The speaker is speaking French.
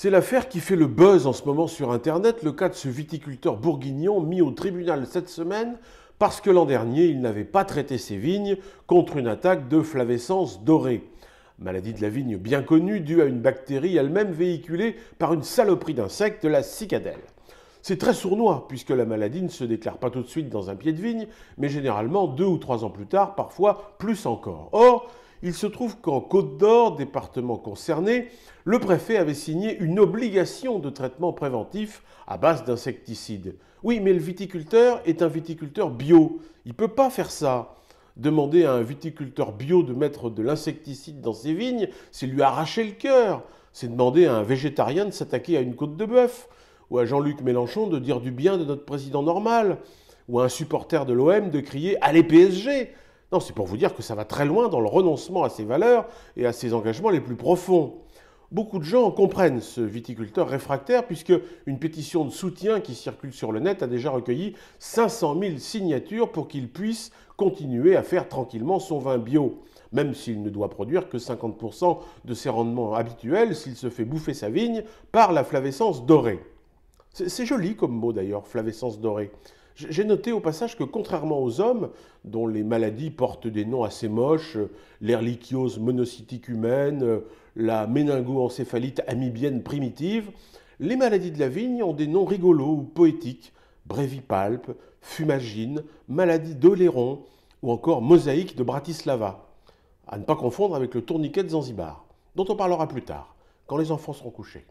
C'est l'affaire qui fait le buzz en ce moment sur Internet, le cas de ce viticulteur bourguignon mis au tribunal cette semaine parce que l'an dernier, il n'avait pas traité ses vignes contre une attaque de flavescence dorée. Maladie de la vigne bien connue due à une bactérie elle-même véhiculée par une saloperie d'insectes, la cicadelle. C'est très sournois puisque la maladie ne se déclare pas tout de suite dans un pied de vigne, mais généralement 2 ou 3 ans plus tard, parfois plus encore. Or, il se trouve qu'en Côte-d'Or, département concerné, le préfet avait signé une obligation de traitement préventif à base d'insecticides. Oui, mais le viticulteur est un viticulteur bio. Il ne peut pas faire ça. Demander à un viticulteur bio de mettre de l'insecticide dans ses vignes, c'est lui arracher le cœur. C'est demander à un végétarien de s'attaquer à une côte de bœuf, ou à Jean-Luc Mélenchon de dire du bien de notre président normal, ou à un supporter de l'OM de crier « Allez PSG !» Non, c'est pour vous dire que ça va très loin dans le renoncement à ses valeurs et à ses engagements les plus profonds. Beaucoup de gens comprennent ce viticulteur réfractaire puisque une pétition de soutien qui circule sur le net a déjà recueilli 500 000 signatures pour qu'il puisse continuer à faire tranquillement son vin bio, même s'il ne doit produire que 50% de ses rendements habituels s'il se fait bouffer sa vigne par la flavescence dorée. C'est joli comme mot d'ailleurs, flavescence dorée. J'ai noté au passage que contrairement aux hommes, dont les maladies portent des noms assez moches, l'ehrlichiose monocytique humaine, la méningo-encéphalite amibienne primitive, les maladies de la vigne ont des noms rigolos ou poétiques, brévipalpe, fumagine, maladie d'Oléron ou encore mosaïque de Bratislava. À ne pas confondre avec le tourniquet de Zanzibar, dont on parlera plus tard, quand les enfants seront couchés.